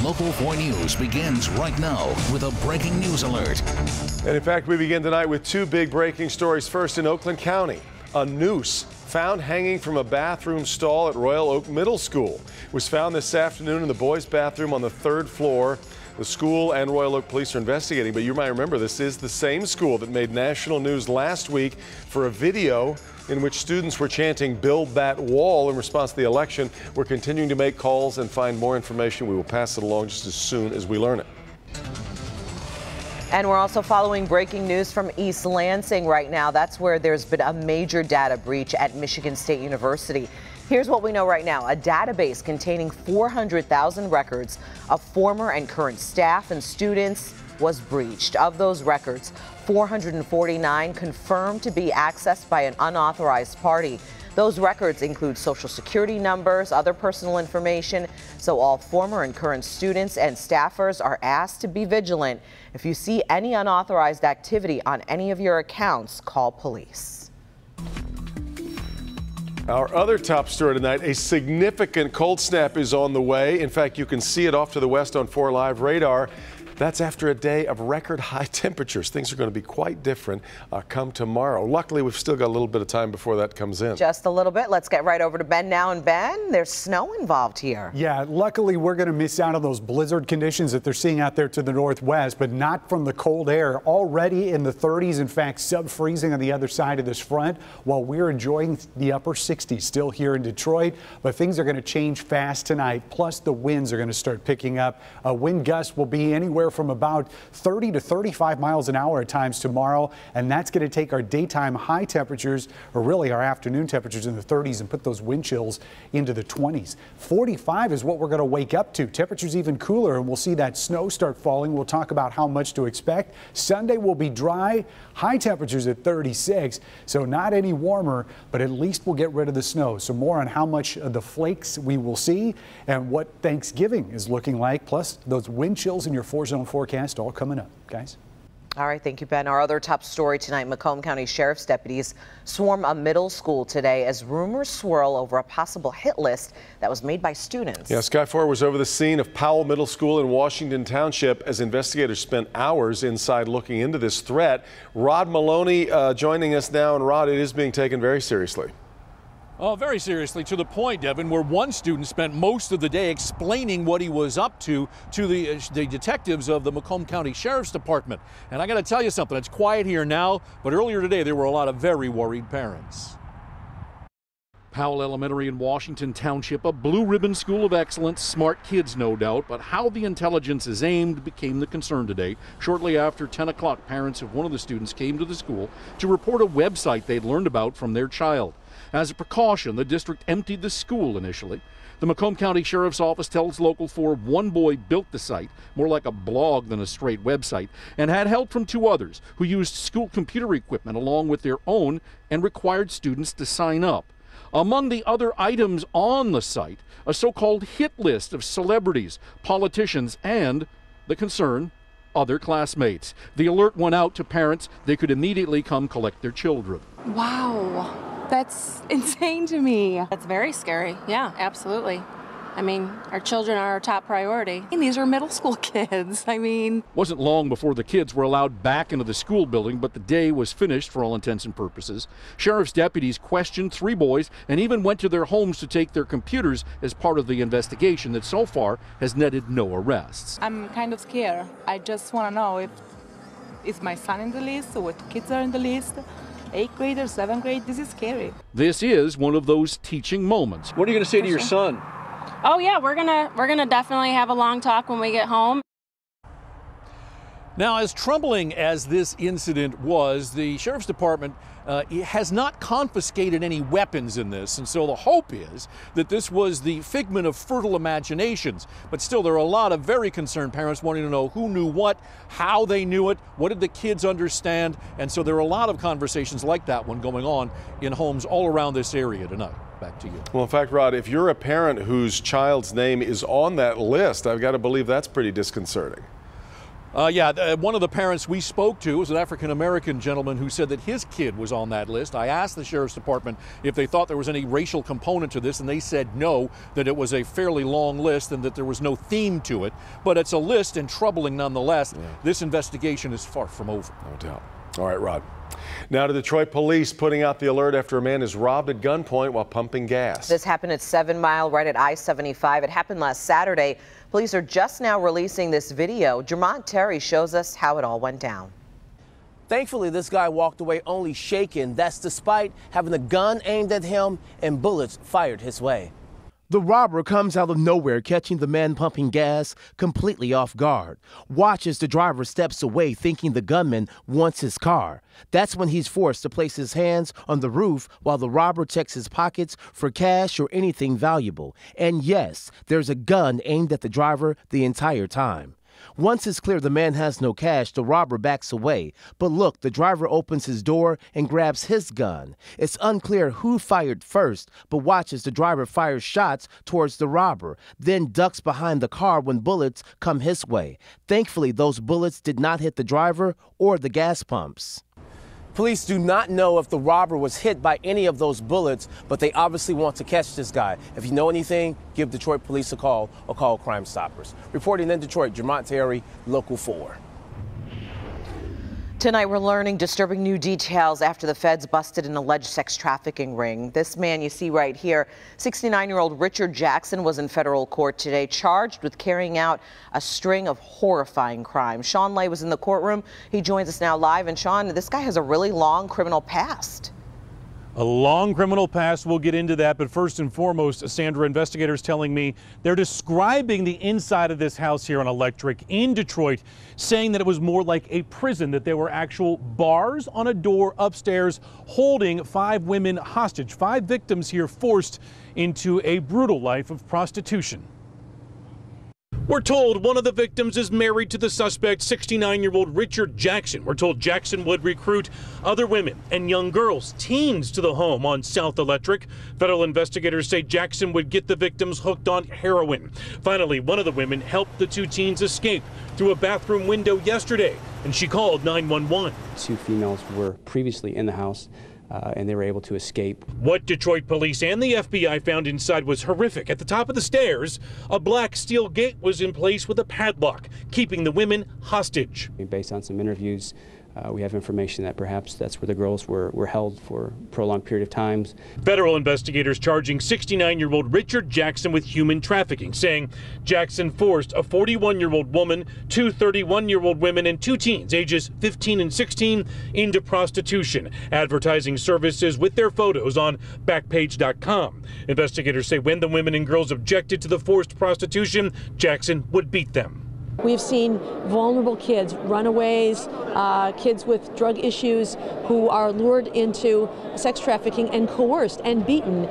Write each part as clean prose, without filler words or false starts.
Local 4 News begins right now with a breaking news alert. And in fact, we begin tonight with two big breaking stories. First, in Oakland County, a noose found hanging from a bathroom stall at Royal Oak Middle School. It was found this afternoon in the boys' bathroom on the 3rd floor. The school and Royal Oak police are investigating, but you might remember this is the same school that made national news last week for a video in which students were chanting "Build that wall" in response to the election. We're continuing to make calls and find more information. We will pass it along just as soon as we learn it. And we're also following breaking news from East Lansing right now. That's where there's been a major data breach at Michigan State University. Here's what we know right now. A database containing 400,000 records of former and current staff and students was breached. Of those records, 449 confirmed to be accessed by an unauthorized party. Those records include social security numbers, other personal information. So all former and current students and staffers are asked to be vigilant. If you see any unauthorized activity on any of your accounts, call police. Our other top story tonight, a significant cold snap is on the way. In fact, you can see it off to the west on 4 Live radar. That's after a day of record high temperatures. Things are going to be quite different come tomorrow. Luckily, we've still got a little bit of time before that comes in. Just a little bit. Let's get right over to Ben now. And Ben, there's snow involved here. Yeah, luckily we're going to miss out on those blizzard conditions that they're seeing out there to the northwest, but not from the cold air. Already in the 30s, in fact, sub-freezing on the other side of this front, while we're enjoying the upper 60s still here in Detroit. But things are going to change fast tonight. Plus, the winds are going to start picking up. Wind gusts will be anywhere from about 30 to 35 miles an hour at times tomorrow, and that's going to take our daytime high temperatures, or really our afternoon temperatures, in the 30s and put those wind chills into the 20s. 45 is what we're going to wake up to. Temperatures even cooler, and we'll see that snow start falling. We'll talk about how much to expect. Sunday will be dry, high temperatures at 36, so not any warmer, but at least we'll get rid of the snow. So more on how much of the flakes we will see and what Thanksgiving is looking like, plus those wind chills in your 4-zone forecast all coming up, guys. All right, thank you, Ben. Our other top story tonight, Macomb County Sheriff's deputies swarm a middle school today as rumors swirl over a possible hit list that was made by students. Yeah, Sky 4 was over the scene of Powell Middle School in Washington Township as investigators spent hours inside looking into this threat. Rod Maloney joining us now, and Rod, it is being taken very seriously. Oh, very seriously, to the point, Devin, where one student spent most of the day explaining what he was up to the detectives of the Macomb County Sheriff's Department. And I got to tell you something, it's quiet here now, but earlier today there were a lot of very worried parents. Powell Elementary in Washington Township, a blue ribbon school of excellence, smart kids no doubt, but how the intelligence is aimed became the concern today. Shortly after 10 o'clock, parents of one of the students came to the school to report a website they'd learned about from their child. As a precaution, the district emptied the school initially. The Macomb County Sheriff's Office tells Local 4 one boy built the site, more like a blog than a straight website, and had help from 2 others who used school computer equipment along with their own and required students to sign up. Among the other items on the site, a so-called hit list of celebrities, politicians, and, the concern, other classmates. The alert went out to parents. They could immediately come collect their children. Wow, that's insane to me. That's very scary. Yeah, absolutely. I mean, our children are our top priority. And these are middle school kids. I mean, wasn't long before the kids were allowed back into the school building, but the day was finished for all intents and purposes. Sheriff's deputies questioned 3 boys and even went to their homes to take their computers as part of the investigation that so far has netted no arrests. I'm kind of scared. I just want to know if is my son in the list or what kids are in the list. 8th grade or 7th grade, this is scary. This is one of those teaching moments. What are you going to say to your son? oh yeah, we're gonna definitely have a long talk when we get home. Now, as troubling as this incident was, the Sheriff's Department has not confiscated any weapons in this, and so the hope is that this was the figment of fertile imaginations. But still, there are a lot of very concerned parents wanting to know who knew what, how they knew it, what did the kids understand, and so there are a lot of conversations like that one going on in homes all around this area tonight. Back to you. Well, in fact, Rod, if you're a parent whose child's name is on that list, I've got to believe that's pretty disconcerting. One of the parents we spoke to was an African-American gentleman who said that his kid was on that list. I asked the Sheriff's Department if they thought there was any racial component to this, and they said no, that it was a fairly long list and that there was no theme to it. But it's a list and troubling nonetheless. Yeah. This investigation is far from over. No doubt. All right, Rod. Now to Detroit police putting out the alert after a man is robbed at gunpoint while pumping gas. This happened at 7 Mile right at I-75. It happened last Saturday. Police are just now releasing this video. Jermont Terry shows us how it all went down. Thankfully, this guy walked away only shaken. That's despite having a gun aimed at him and bullets fired his way. The robber comes out of nowhere, catching the man pumping gas completely off guard. Watch as the driver steps away, thinking the gunman wants his car. That's when he's forced to place his hands on the roof while the robber checks his pockets for cash or anything valuable. And yes, there's a gun aimed at the driver the entire time. Once it's clear the man has no cash, the robber backs away. But look, the driver opens his door and grabs his gun. It's unclear who fired first, but watch as the driver fires shots towards the robber, then ducks behind the car when bullets come his way. Thankfully, those bullets did not hit the driver or the gas pumps. Police do not know if the robber was hit by any of those bullets, but they obviously want to catch this guy. If you know anything, give Detroit police a call or call Crime Stoppers. Reporting in Detroit, Jermont Terry, Local 4. Tonight, we're learning disturbing new details after the feds busted an alleged sex trafficking ring. This man you see right here, 69-year-old Richard Jackson, was in federal court today, charged with carrying out a string of horrifying crimes. Sean Lay was in the courtroom. He joins us now live. And Sean, this guy has a really long criminal past. A long criminal past, we'll get into that, but first and foremost, Sandra, investigators telling me they're describing the inside of this house here on Electric in Detroit, saying that it was more like a prison, that there were actual bars on a door upstairs holding 5 women hostage, 5 victims here forced into a brutal life of prostitution. We're told one of the victims is married to the suspect, 69-year-old Richard Jackson. We're told Jackson would recruit other women and young girls, teens, to the home on South Electric. Federal investigators say Jackson would get the victims hooked on heroin. Finally, one of the women helped the 2 teens escape through a bathroom window yesterday, and she called 911. 2 females were previously in the house. And they were able to escape. What Detroit police and the FBI found inside was horrific. At the top of the stairs, a black steel gate was in place with a padlock, keeping the women hostage. Based on some interviews, we have information that perhaps that's where the girls were held for a prolonged period of time. Federal investigators charging 69-year-old Richard Jackson with human trafficking, saying Jackson forced a 41-year-old woman, 2 31-year-old women, and 2 teens, ages 15 and 16, into prostitution, advertising services with their photos on Backpage.com. Investigators say when the women and girls objected to the forced prostitution, Jackson would beat them. We've seen vulnerable kids, runaways, kids with drug issues who are lured into sex trafficking and coerced and beaten.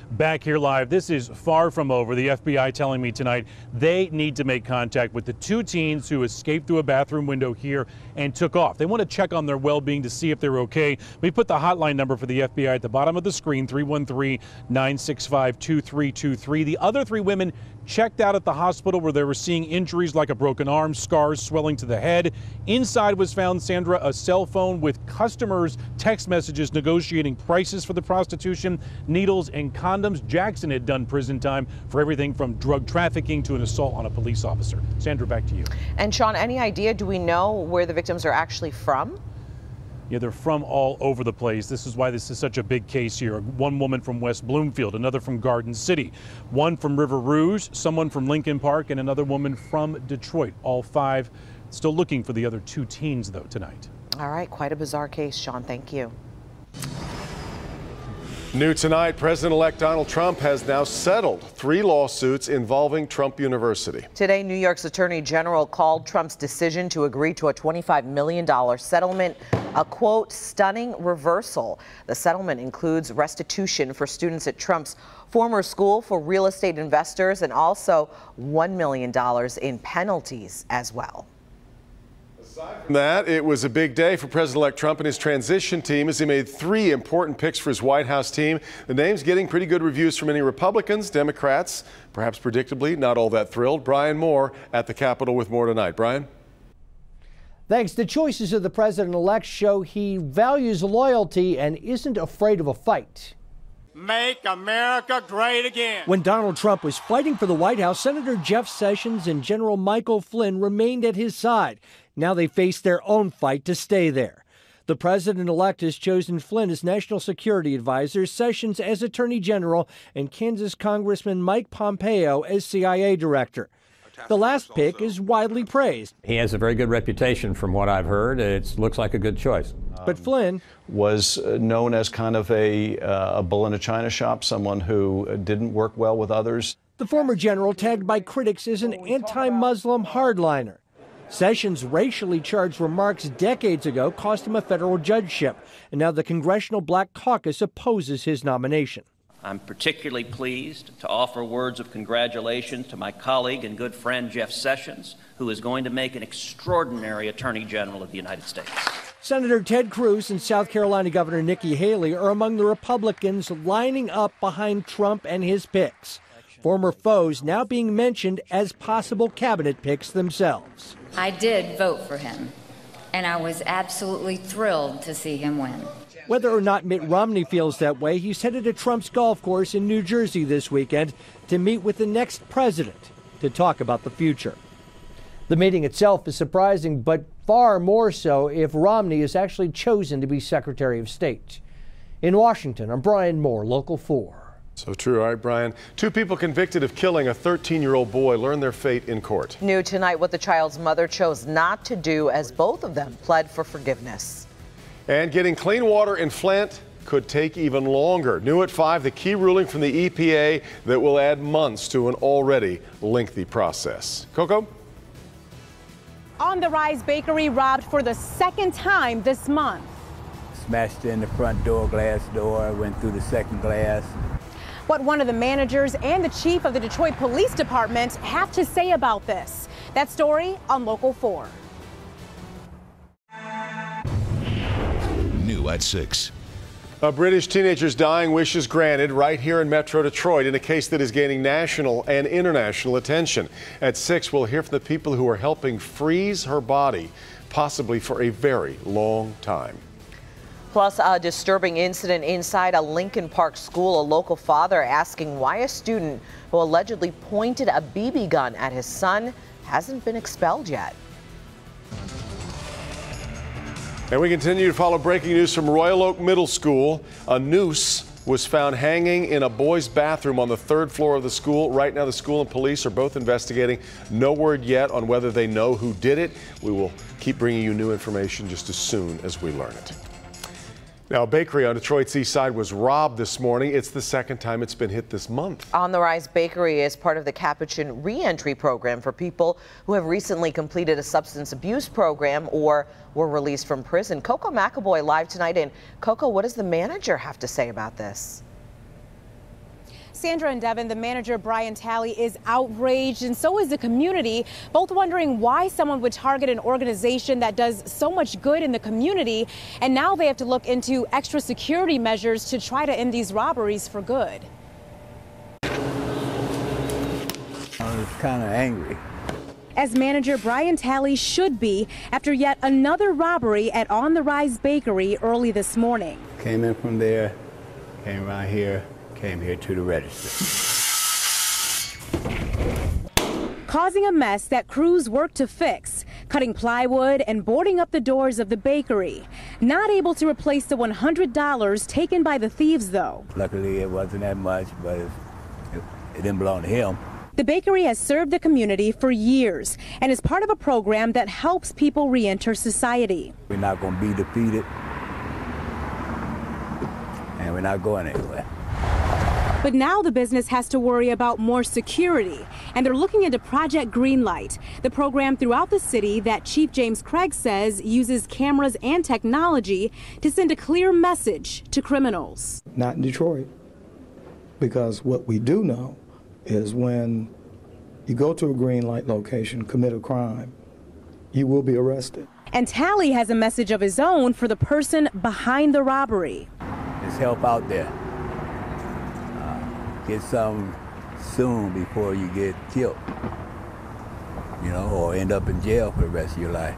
Back here live, this is far from over. The FBI telling me tonight they need to make contact with the 2 teens who escaped through a bathroom window here and took off. They want to check on their well-being to see if they're okay. We put the hotline number for the FBI at the bottom of the screen, 313-965-2323. The other 3 women checked out at the hospital where they were seeing injuries like a broken arm, scars, swelling to the head. Inside was found, Sandra, a cell phone with customers' text messages negotiating prices for the prostitution, needles and condoms. Jackson had done prison time for everything from drug trafficking to an assault on a police officer. Sandra, back to you. And Sean, any idea, do we know where the victims are actually from? Yeah, they're from all over the place. This is why this is such a big case here. One woman from West Bloomfield, another from Garden City, one from River Rouge, someone from Lincoln Park, and another woman from Detroit. All 5 still looking for the other 2 teens, though, tonight. All right, quite a bizarre case, Sean. Thank you. New tonight, President-elect Donald Trump has now settled 3 lawsuits involving Trump University. Today, New York's Attorney General called Trump's decision to agree to a $25 million settlement a, quote, stunning reversal. The settlement includes restitution for students at Trump's former school for real estate investors and also $1 million in penalties as well. From that, it was a big day for President-elect Trump and his transition team as he made 3 important picks for his White House team. The name's getting pretty good reviews from many Republicans, Democrats, perhaps predictably not all that thrilled. Brian Moore at the Capitol with more tonight. Brian? Thanks. The choices of the president-elect show he values loyalty and isn't afraid of a fight. Make America great again. When Donald Trump was fighting for the White House, Senator Jeff Sessions and General Michael Flynn remained at his side. Now they face their own fight to stay there. The president-elect has chosen Flynn as National Security Advisor, Sessions as Attorney General, and Kansas Congressman Mike Pompeo as CIA Director. The last pick is widely praised. He has a very good reputation from what I've heard. It looks like a good choice. But Flynn was known as kind of a bull in a china shop, someone who didn't work well with others. The former general tagged by critics as an anti-Muslim hardliner. Sessions' racially charged remarks decades ago cost him a federal judgeship, and now the Congressional Black Caucus opposes his nomination. I'm particularly pleased to offer words of congratulations to my colleague and good friend Jeff Sessions, who is going to make an extraordinary Attorney General of the United States. Senator Ted Cruz and South Carolina Governor Nikki Haley are among the Republicans lining up behind Trump and his picks. Former foes now being mentioned as possible cabinet picks themselves. I did vote for him, and I was absolutely thrilled to see him win. Whether or not Mitt Romney feels that way, he's headed to Trump's golf course in New Jersey this weekend to meet with the next president to talk about the future. The meeting itself is surprising, but far more so if Romney is actually chosen to be Secretary of State. In Washington, I'm Brian Moore, Local 4. So true. All right, Brian. 2 people convicted of killing a 13-year-old boy learned their fate in court. New tonight what the child's mother chose not to do as both of them pled for forgiveness. And getting clean water in Flint could take even longer. New at 5, the key ruling from the EPA that will add months to an already lengthy process. Coco? On the Rise Bakery robbed for the 2nd time this month. Smashed in the front door, glass door, went through the second glass. What one of the managers and the chief of the Detroit Police Department have to say about this. That story on Local 4. New at 6. A British teenager's dying wishes granted right here in Metro Detroit in a case that is gaining national and international attention. At 6, we'll hear from the people who are helping freeze her body, possibly for a very long time. Plus, a disturbing incident inside a Lincoln Park school. A local father asking why a student who allegedly pointed a BB gun at his son hasn't been expelled yet. And we continue to follow breaking news from Royal Oak Middle School. A noose was found hanging in a boys' bathroom on the 3rd floor of the school. Right now, the school and police are both investigating. No word yet on whether they know who did it. We will keep bringing you new information just as soon as we learn it. Now, a bakery on Detroit's east side was robbed this morning. It's the 2nd time it's been hit this month. On the Rise Bakery is part of the Capuchin Reentry Program for people who have recently completed a substance abuse program or were released from prison. Coco McAvoy live tonight. And Coco, what does the manager have to say about this? Sandra and Devin, the manager, Brian Talley, is outraged, and so is the community, both wondering why someone would target an organization that does so much good in the community, and now they have to look into extra security measures to try to end these robberies for good. I was kind of angry. As manager, Brian Talley should be after yet another robbery at On the Rise Bakery early this morning. Came in from there, came around here. Came here to the register. Causing a mess that crews worked to fix, cutting plywood and boarding up the doors of the bakery. Not able to replace the $100 taken by the thieves, though. Luckily, it wasn't that much, but it didn't belong to him. The bakery has served the community for years and is part of a program that helps people re-enter society. We're not going to be defeated, and we're not going anywhere. But now the business has to worry about more security, and they're looking into Project Greenlight, the program throughout the city that Chief James Craig says uses cameras and technology to send a clear message to criminals. Not in Detroit, because what we do know is when you go to a green light location, commit a crime, you will be arrested. And Tally has a message of his own for the person behind the robbery. Just help out there. Get some soon before you get killed, you know, or end up in jail for the rest of your life.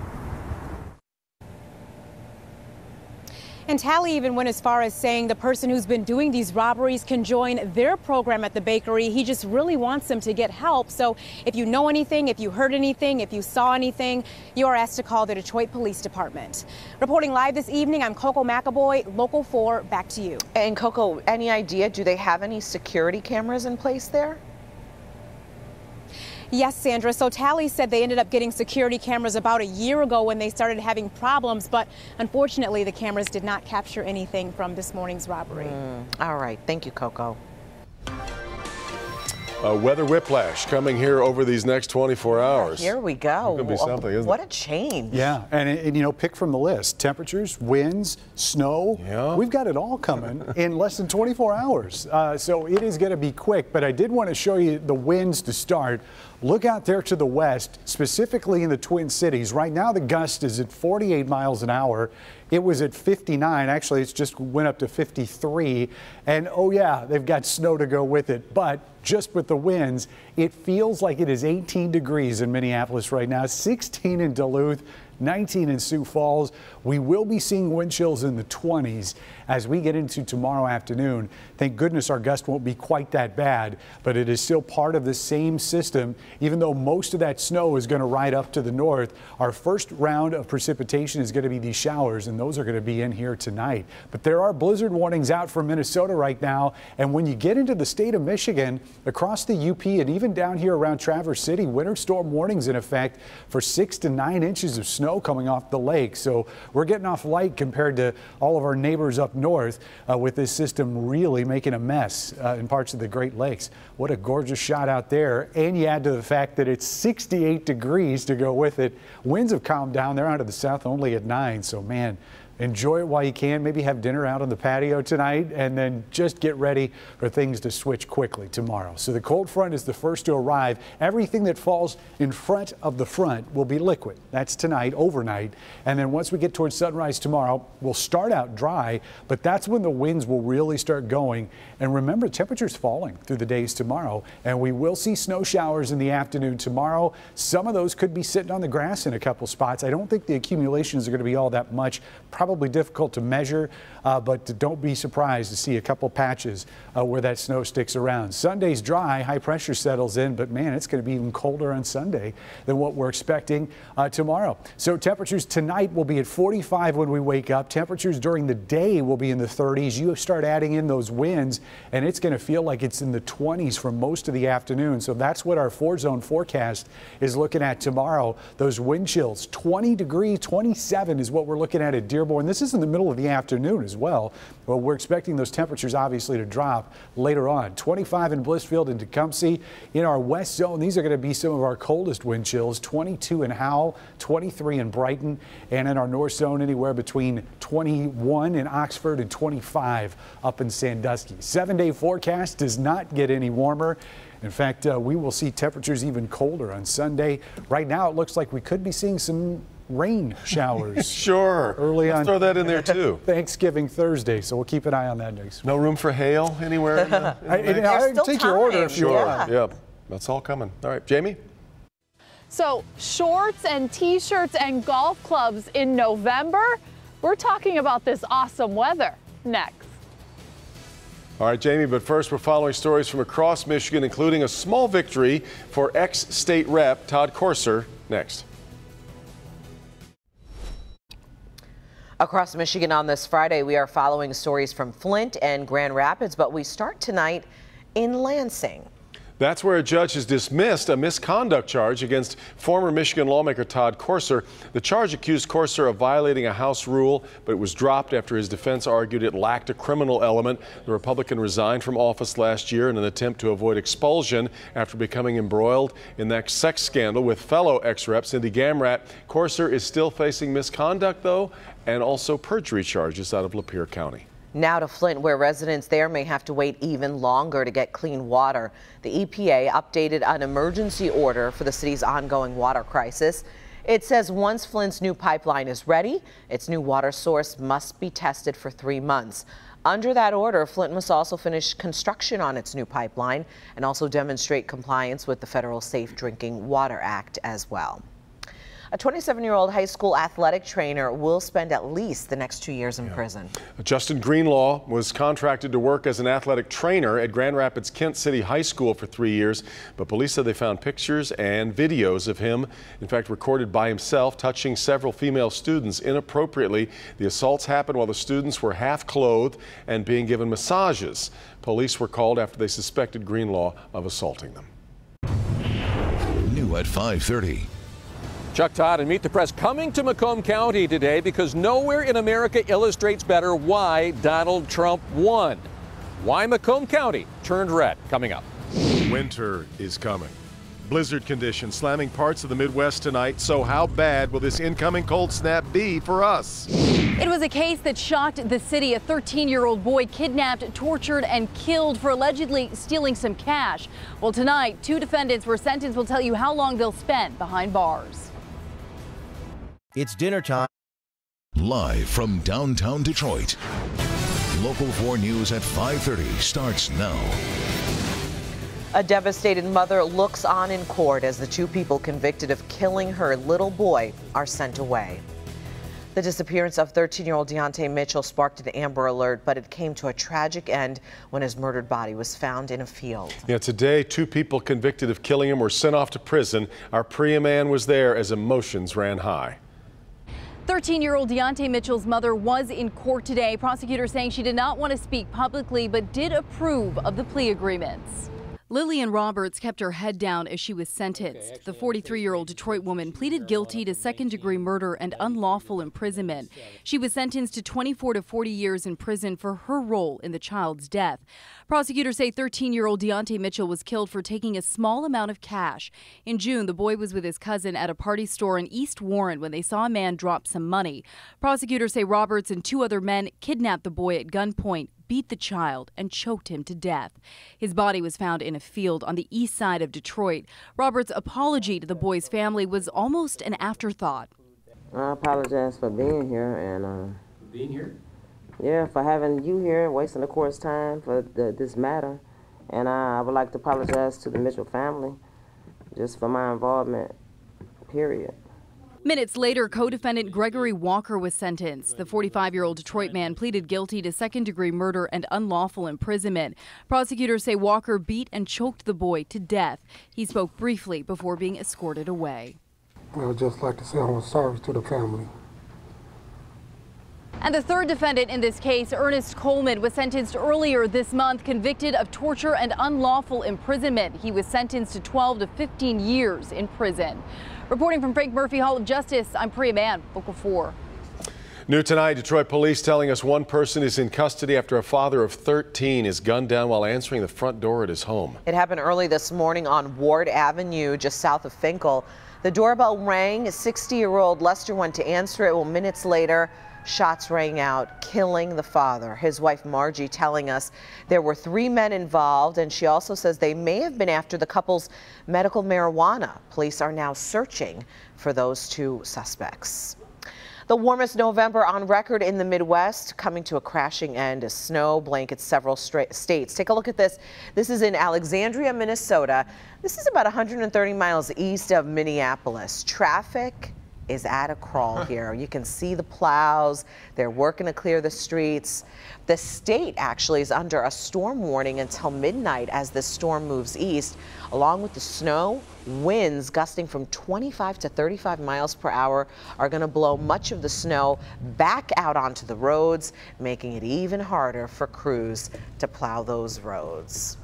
And Tally even went as far as saying the person who's been doing these robberies can join their program at the bakery. He just really wants them to get help. So if you know anything, if you heard anything, if you saw anything, you are asked to call the Detroit Police Department. Reporting live this evening, I'm Coco McAvoy, Local 4. Back to you. And Coco, any idea, do they have any security cameras in place there? Yes, Sandra. So Tally said they ended up getting security cameras about a year ago when they started having problems, but unfortunately the cameras did not capture anything from this morning's robbery. All right. Thank you, Coco. Weather whiplash coming here over these next 24 hours. Here we go. It's going to be something, isn't what it? a change. Yeah, and you know, pick from the list. Temperatures, winds, snow. Yeah. We've got it all coming in less than 24 hours. So it is going to be quick, but I did want to show you the winds to start. Look out there to the west, specifically in the Twin Cities. Right now, the gust is at 48 miles an hour. It was at 59. Actually, it's just went up to 53. And oh yeah, they've got snow to go with it. But just with the winds, it feels like it is 18 degrees in Minneapolis right now, 16 in Duluth, 19 in Sioux Falls. We will be seeing wind chills in the 20s as we get into tomorrow afternoon. Thank goodness our gust won't be quite that bad, but it is still part of the same system. Even though most of that snow is going to ride up to the north, our first round of precipitation is going to be these showers, and those are going to be in here tonight. But there are blizzard warnings out for Minnesota right now, and when you get into the state of Michigan, across the UP and even down here around Traverse City, winter storm warnings in effect for 6 to 9 inches of snow coming off the lake. So we're getting off light compared to all of our neighbors up north with this system really making a mess in parts of the Great Lakes. What a gorgeous shot out there. And you add to the fact that it's 68 degrees to go with it. Winds have calmed down. They're out of the south only at 9. So man, enjoy it while you can. Maybe have dinner out on the patio tonight and then just get ready for things to switch quickly tomorrow. So the cold front is the first to arrive. Everything that falls in front of the front will be liquid. That's tonight, overnight. And then once we get towards sunrise tomorrow, we'll start out dry, but that's when the winds will really start going. And remember, temperatures falling through the days tomorrow, and we will see snow showers in the afternoon tomorrow. Some of those could be sitting on the grass in a couple spots. I don't think the accumulations are going to be all that much. Probably difficult to measure, but don't be surprised to see a couple patches where that snow sticks around. Sunday's dry, high pressure settles in, but man, it's going to be even colder on Sunday than what we're expecting tomorrow. So temperatures tonight will be at 45 when we wake up. Temperatures during the day will be in the 30s. You start adding in those winds, and it's going to feel like it's in the 20s for most of the afternoon. So that's what our 4-zone forecast is looking at tomorrow. Those wind chills, 20 degrees, 27 is what we're looking at Dearborn. This is in the middle of the afternoon as well. Well, we're expecting those temperatures obviously to drop later on. 25 in Blissfield and Tecumseh. In our west zone, these are going to be some of our coldest wind chills. 22 in Howell, 23 in Brighton, and in our north zone anywhere between 21 in Oxford and 25 up in Sandusky. 7-day forecast does not get any warmer. In fact, we will see temperatures even colder on Sunday. Right now, it looks like we could be seeing some rain showers. Sure. Early on. Throw that in there too. Thanksgiving Thursday, so we'll keep an eye on that next. No room for hail anywhere? I can take your order if you want. Yeah, that's all coming. All right, Jamie? So shorts and t-shirts and golf clubs in November? We're talking about this awesome weather next. All right, Jamie, but first we're following stories from across Michigan, including a small victory for ex-state rep Todd Courser next. Across Michigan on this Friday, we are following stories from Flint and Grand Rapids, but we start tonight in Lansing. That's where a judge has dismissed a misconduct charge against former Michigan lawmaker Todd Courser. The charge accused Courser of violating a House rule, but it was dropped after his defense argued it lacked a criminal element. The Republican resigned from office last year in an attempt to avoid expulsion after becoming embroiled in that sex scandal with fellow ex-rep Cindy Gamrat. Courser is still facing misconduct, though, and also perjury charges out of Lapeer County. Now to Flint, where residents there may have to wait even longer to get clean water. The EPA updated an emergency order for the city's ongoing water crisis. It says once Flynn's new pipeline is ready, its new water source must be tested for 3 months. Under that order, Flint must also finish construction on its new pipeline and also demonstrate compliance with the Federal Safe Drinking Water Act as well. A 27-year-old high school athletic trainer will spend at least the next 2 years in prison. Justin Greenlaw was contracted to work as an athletic trainer at Grand Rapids Kent City High School for 3 years, but police said they found pictures and videos of him, in fact recorded by himself, touching several female students inappropriately. The assaults happened while the students were half clothed and being given massages. Police were called after they suspected Greenlaw of assaulting them. New at 5:30. Chuck Todd and Meet the Press coming to Macomb County today because nowhere in America illustrates better why Donald Trump won. Why Macomb County turned red. Coming up. Winter is coming. Blizzard conditions slamming parts of the Midwest tonight. So how bad will this incoming cold snap be for us? It was a case that shocked the city. A 13-year-old boy kidnapped, tortured, and killed for allegedly stealing some cash. Well, tonight, 2 defendants were sentenced. We'll tell you how long they'll spend behind bars. It's dinner time. Live from downtown Detroit. Local 4 News at 5:30 starts now. A devastated mother looks on in court as the 2 people convicted of killing her little boy are sent away. The disappearance of 13-year-old Deontay Mitchell sparked an Amber Alert, but it came to a tragic end when his murdered body was found in a field. Yeah, today 2 people convicted of killing him were sent off to prison. Our Priya man was there as emotions ran high. 13-year-old Deontay Mitchell's mother was in court today. Prosecutors saying she did not want to speak publicly, but did approve of the plea agreements. Lillian Roberts kept her head down as she was sentenced. The 43-year-old Detroit woman pleaded guilty to second-degree murder and unlawful imprisonment. She was sentenced to 24 to 40 years in prison for her role in the child's death. Prosecutors say 13-year-old Deontay Mitchell was killed for taking a small amount of cash. In June, the boy was with his cousin at a party store in East Warren when they saw a man drop some money. Prosecutors say Roberts and 2 other men kidnapped the boy at gunpoint, beat the child, and choked him to death. His body was found in a field on the east side of Detroit. Roberts' apology to the boy's family was almost an afterthought. I apologize for being here and being here? Yeah, for having you here, wasting the court's time for this matter. And I would like to apologize to the Mitchell family just for my involvement, period. Minutes later, co-defendant Gregory Walker was sentenced. The 45-year-old Detroit man pleaded guilty to second-degree murder and unlawful imprisonment. Prosecutors say Walker beat and choked the boy to death. He spoke briefly before being escorted away. I would just like to say I'm sorry to the family. And the 3rd defendant in this case, Ernest Coleman, was sentenced earlier this month, convicted of torture and unlawful imprisonment. He was sentenced to 12 to 15 years in prison. Reporting from Frank Murphy Hall of Justice, I'm Priya Mann, Local 4. New tonight, Detroit police telling us 1 person is in custody after a father of 13 is gunned down while answering the front door at his home. It happened early this morning on Ward Avenue, just south of Finkel. The doorbell rang. A 60-year-old Lester went to answer it. Well, minutes later, shots rang out, killing the father. His wife Margie telling us there were 3 men involved, and she also says they may have been after the couple's medical marijuana. Police are now searching for those 2 suspects. The warmest November on record in the Midwest, coming to a crashing end as snow blankets several states. Take a look at this. This is in Alexandria, Minnesota. This is about 130 miles east of Minneapolis. Traffic is at a crawl here. You can see the plows. They're working to clear the streets. The state actually is under a storm warning until midnight as this storm moves east. Along with the snow, winds gusting from 25 to 35 miles per hour are going to blow much of the snow back out onto the roads, making it even harder for crews to plow those roads.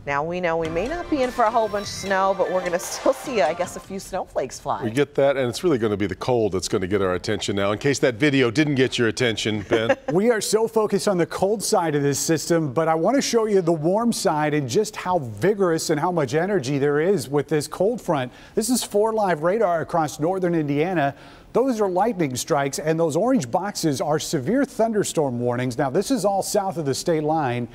Now, we know we may not be in for a whole bunch of snow, but we're going to still see, I guess, a few snowflakes fly. We get that, and it's really going to be the cold that's going to get our attention now, in case that video didn't get your attention, Ben. We are so focused on the cold side of this system, but I want to show you the warm side and just how vigorous and how much energy there is with this cold front. This is 4 live radar across northern Indiana. those are lightning strikes, and those orange boxes are severe thunderstorm warnings. Now, this is all south of the state line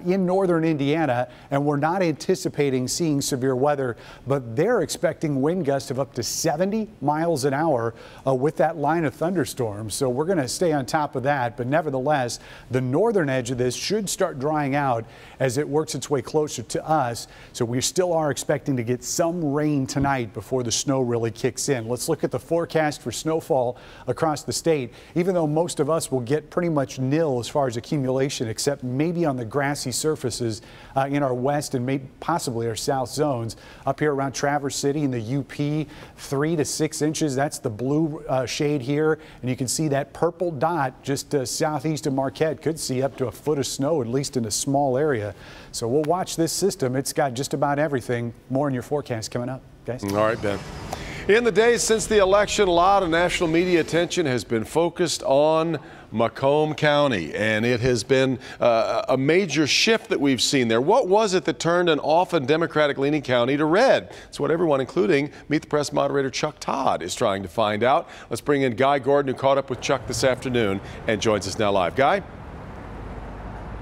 in northern Indiana, and we're not anticipating seeing severe weather, but they're expecting wind gusts of up to 70 miles an hour with that line of thunderstorms. So we're going to stay on top of that. But nevertheless, the northern edge of this should start drying out as it works its way closer to us. So we still are expecting to get some rain tonight before the snow really kicks in. Let's look at the forecast for snowfall across the state. Even though most of us will get pretty much nil as far as accumulation, except maybe on the grassy surfaces in our west and maybe possibly our south zones. Up here around Traverse City in the UP, 3 to 6 inches. That's the blue shade here. And you can see that purple dot just southeast of Marquette could see up to a foot of snow, at least in a small area. So we'll watch this system. It's got just about everything. More in your forecast coming up, guys. All right, Ben. In the days since the election, a lot of national media attention has been focused on Macomb County, and it has been a major shift that we've seen there. What was it that turned an often Democratic-leaning county to red? It's what everyone, including Meet the Press moderator Chuck Todd, is trying to find out. Let's bring in Guy Gordon, who caught up with Chuck this afternoon and joins us now live. Guy?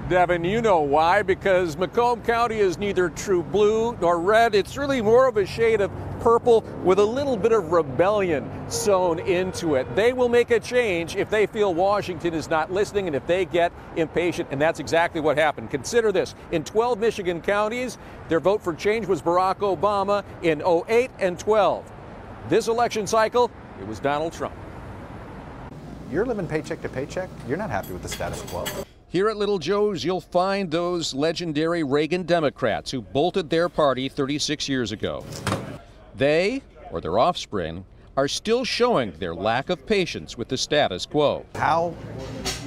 Devin, you know why, because Macomb County is neither true blue nor red. It's really more of a shade of purple with a little bit of rebellion sewn into it. They will make a change if they feel Washington is not listening and if they get impatient, and that's exactly what happened. Consider this. In 12 Michigan counties, their vote for change was Barack Obama in 08 and 12. This election cycle, it was Donald Trump. You're living paycheck to paycheck. You're not happy with the status quo. Here at Little Joe's, you'll find those legendary Reagan Democrats who bolted their party 36 years ago. They, or their offspring, are still showing their lack of patience with the status quo. How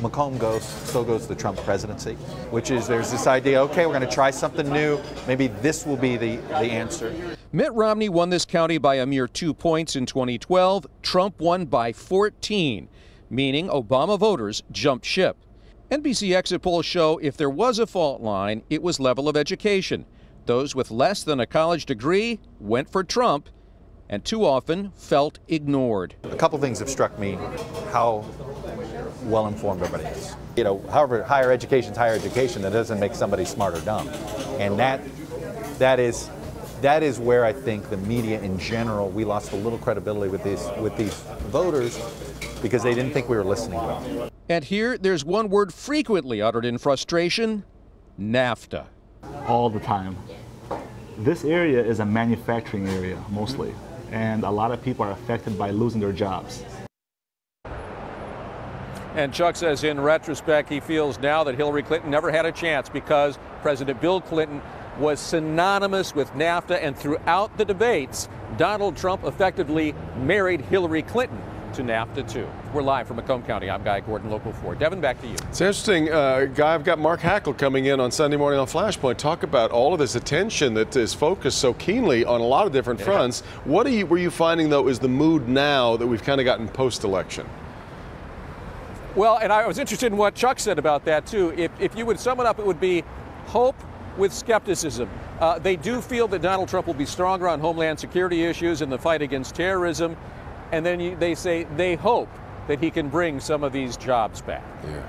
Macomb goes, so goes the Trump presidency, which is there's this idea, okay, we're going to try something new. Maybe this will be the answer. Mitt Romney won this county by a mere 2 points in 2012. Trump won by 14, meaning Obama voters jumped ship. NBC exit polls show if there was a fault line, it was level of education. Those with less than a college degree went for Trump and too often felt ignored. A couple things have struck me, how well informed everybody is. You know, however, higher education's higher education, that doesn't make somebody smart or dumb. And that is where I think the media in general, we lost a little credibility with these voters because they didn't think we were listening well. And here, there's one word frequently uttered in frustration: NAFTA. All the time. This area is a manufacturing area, mostly, and a lot of people are affected by losing their jobs. And Chuck says in retrospect, he feels now that Hillary Clinton never had a chance because President Bill Clinton was synonymous with NAFTA, and throughout the debates, Donald Trump effectively married Hillary Clinton to NAFTA too. We're live from Macomb County. I'm Guy Gordon, Local 4. Devin, back to you. It's interesting, Guy. I've got Mark Hackle coming in on Sunday morning on Flashpoint. Talk about all of this attention that is focused so keenly on a lot of different fronts. What were you finding, though, is the mood now that we've kind of gotten post-election? Well, and I was interested in what Chuck said about that too. If you would sum it up, it would be hope with skepticism. They do feel that Donald Trump will be stronger on homeland security issues and the fight against terrorism. And then they say they hope that he can bring some of these jobs back. Yeah.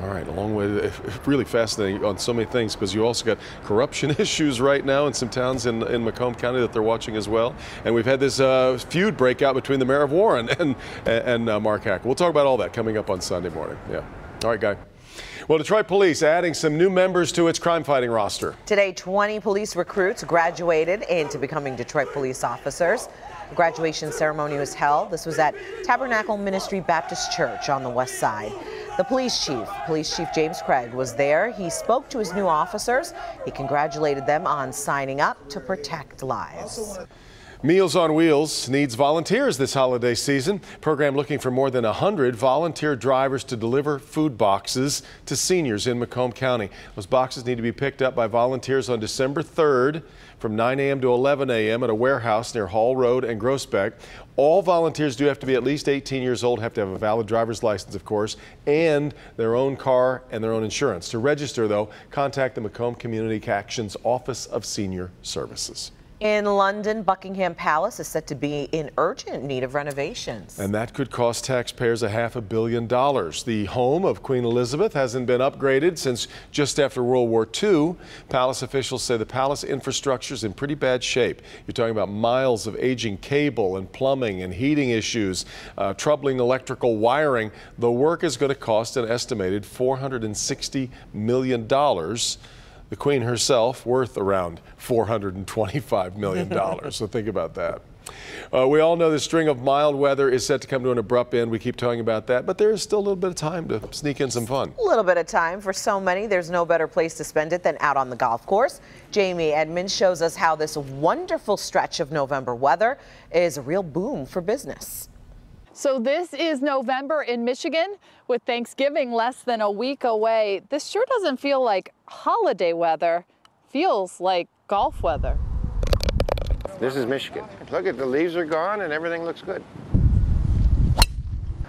All right. A long way. Really fascinating on so many things, because you also got corruption issues right now in some towns in Macomb County that they're watching as well. And we've had this feud break out between the mayor of Warren and Mark Hackle. We'll talk about all that coming up on Sunday morning. Yeah. All right, Guy. Well, Detroit Police adding some new members to its crime-fighting roster. Today, 20 police recruits graduated into becoming Detroit police officers. The graduation ceremony was held. This was at Tabernacle Ministry Baptist Church on the west side. The Police Chief James Craig, was there. He spoke to his new officers. He congratulated them on signing up to protect lives. Meals on Wheels needs volunteers this holiday season. Program looking for more than 100 volunteer drivers to deliver food boxes to seniors in Macomb County. Those boxes need to be picked up by volunteers on December 3rd from 9 a.m. to 11 a.m. at a warehouse near Hall Road and Groesbeck. All volunteers do have to be at least 18 years old, have to have a valid driver's license, of course, and their own car and their own insurance. To register, though, contact the Macomb Community Action's Office of Senior Services. In London, Buckingham Palace is set to be in urgent need of renovations. And that could cost taxpayers $500 million. The home of Queen Elizabeth hasn't been upgraded since just after World War II. Palace officials say the palace infrastructure is in pretty bad shape. You're talking about miles of aging cable and plumbing and heating issues, troubling electrical wiring. The work is going to cost an estimated $460 million. The Queen herself worth around $425 million. So think about that. We all know the string of mild weather is set to come to an abrupt end. We keep talking about that, but there is still a little bit of time to sneak in some fun. A little bit of time. For so many, there's no better place to spend it than out on the golf course. Jamie Edmonds shows us how this wonderful stretch of November weather is a real boom for business. So this is November in Michigan, with Thanksgiving less than a week away. This sure doesn't feel like holiday weather. Feels like golf weather. This is Michigan. Look at the leaves are gone and everything looks good.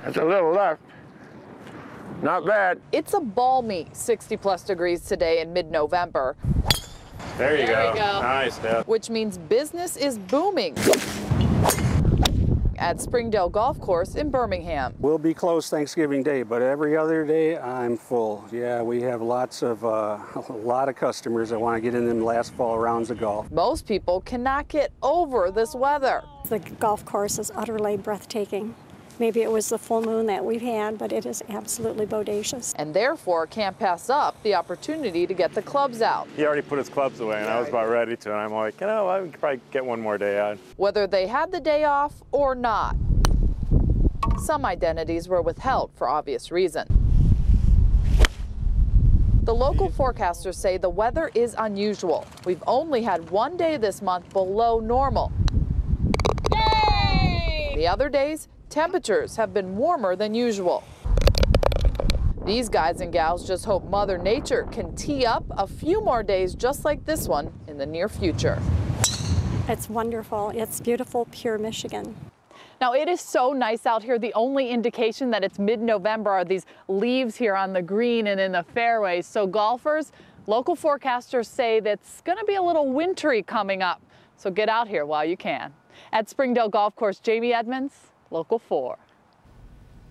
That's a little left. Not bad. It's a balmy 60+ degrees today in mid-November. There you go. Nice, Deb. Which means business is booming at Springdale Golf Course in Birmingham. We'll be closed Thanksgiving Day, but every other day I'm full. Yeah, we have a lot of customers that want to get in them last fall rounds of golf. Most people cannot get over this weather. The golf course is utterly breathtaking. Maybe it was the full moon that we've had, but it is absolutely bodacious. And therefore can't pass up the opportunity to get the clubs out. He already put his clubs away, and I was about ready to, and I'm like, you know, I could probably get one more day out. Whether they had the day off or not, some identities were withheld for obvious reason. The local forecasters say the weather is unusual. We've only had one day this month below normal. Yay! The other days, temperatures have been warmer than usual. These guys and gals just hope Mother Nature can tee up a few more days just like this one in the near future. It's wonderful. It's beautiful, pure Michigan. Now, it is so nice out here. The only indication that it's mid-November are these leaves here on the green and in the fairways. So golfers, local forecasters say that's going to be a little wintry coming up. So get out here while you can. At Springdale Golf Course, Jamie Edmonds, Local 4.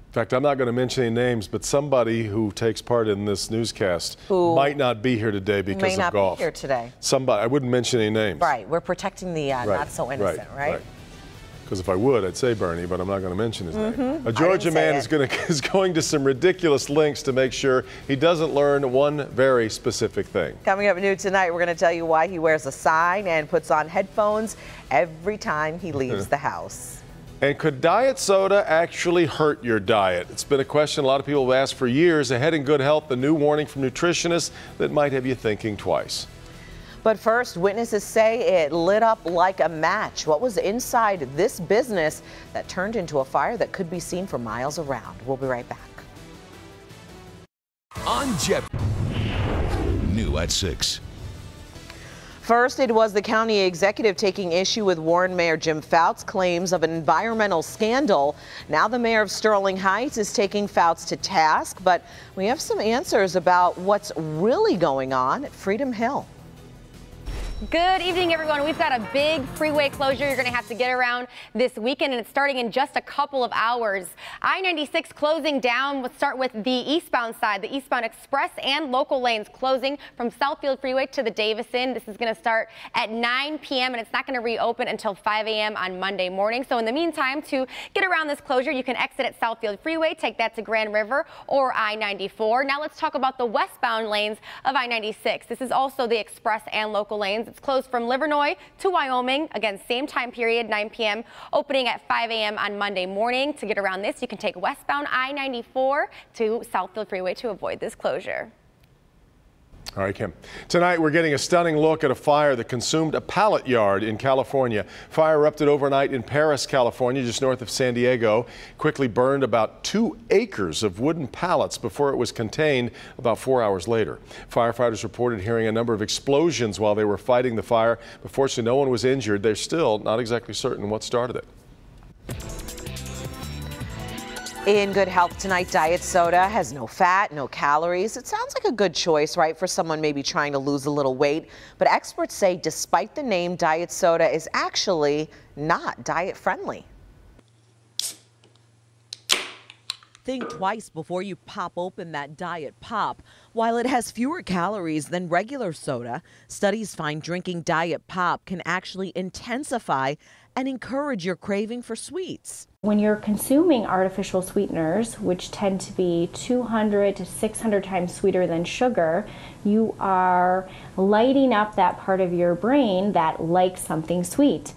In fact, I'm not going to mention any names, but somebody who takes part in this newscast might not be here today because of golf. May not be here today. Somebody, I wouldn't mention any names. Right, we're protecting the not so innocent, right? Because if I would, I'd say Bernie, but I'm not going to mention his name. A Georgia man is going to some ridiculous lengths to make sure he doesn't learn one very specific thing. Coming up new tonight, we're going to tell you why he wears a sign and puts on headphones every time he leaves the house. And could diet soda actually hurt your diet? It's been a question a lot of people have asked for years. Ahead in Good Health, the new warning from nutritionists that might have you thinking twice. But first, witnesses say it lit up like a match. What was inside this business that turned into a fire that could be seen for miles around? We'll be right back. On Jeff. New at 6. First, it was the county executive taking issue with Warren Mayor Jim Fouts' claims of an environmental scandal. Now the mayor of Sterling Heights is taking Fouts to task, but we have some answers about what's really going on at Freedom Hill. Good evening, everyone. We've got a big freeway closure you're going to have to get around this weekend, and it's starting in just a couple of hours. I-96 closing down. Let's start with the eastbound side. The eastbound express and local lanes closing from Southfield Freeway to the Davison. This is going to start at 9 p.m. and it's not going to reopen until 5 a.m. on Monday morning. So in the meantime, to get around this closure, you can exit at Southfield Freeway, take that to Grand River or I-94. Now let's talk about the westbound lanes of I-96. This is also the express and local lanes. It's closed from Livernois to Wyoming. Again, same time period, 9 p.m., opening at 5 a.m. on Monday morning. To get around this, you can take westbound I-94 to Southfield Freeway to avoid this closure. All right, Kim. Tonight, we're getting a stunning look at a fire that consumed a pallet yard in California. Fire erupted overnight in Paris, California, just north of San Diego. Quickly burned about 2 acres of wooden pallets before it was contained about 4 hours later. Firefighters reported hearing a number of explosions while they were fighting the fire. But fortunately, no one was injured. They're still not exactly certain what started it. In good health tonight, diet soda has no fat, no calories. It sounds like a good choice, right, for someone maybe trying to lose a little weight. But experts say despite the name, diet soda is actually not diet friendly. Think twice before you pop open that Diet Pop. While it has fewer calories than regular soda, studies find drinking Diet Pop can actually intensify and encourage your craving for sweets. When you're consuming artificial sweeteners, which tend to be 200 to 600 times sweeter than sugar, you are lighting up that part of your brain that likes something sweet.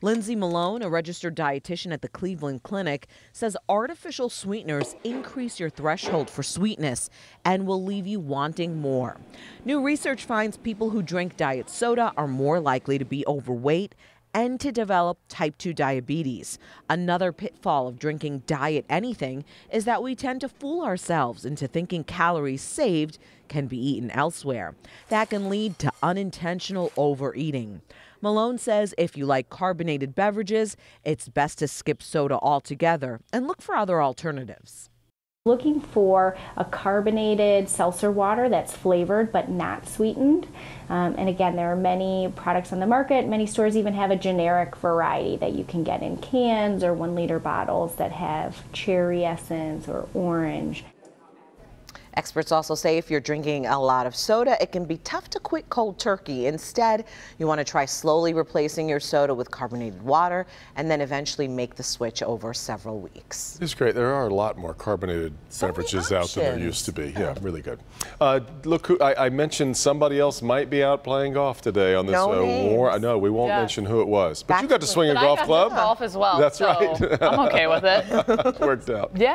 Lindsay Malone, a registered dietitian at the Cleveland Clinic, says artificial sweeteners increase your threshold for sweetness and will leave you wanting more. New research finds people who drink diet soda are more likely to be overweight and to develop type 2 diabetes. Another pitfall of drinking diet anything is that we tend to fool ourselves into thinking calories saved can be eaten elsewhere. That can lead to unintentional overeating. Malone says if you like carbonated beverages, it's best to skip soda altogether and look for other alternatives. Looking for a carbonated seltzer water that's flavored but not sweetened. And again, there are many products on the market. Many stores even have a generic variety that you can get in cans or 1 liter bottles that have cherry essence or orange. Experts also say if you're drinking a lot of soda, it can be tough to quit cold turkey. Instead, you want to try slowly replacing your soda with carbonated water and then eventually make the switch over several weeks. It's great. There are a lot more carbonated beverages out than there used to be. Yeah, really good. Look, I mentioned somebody else might be out playing golf today on this war. No, we won't mention who it was. But you got to swing a golf club. Golf as well. That's so right. I'm okay with it. Worked out. Yeah.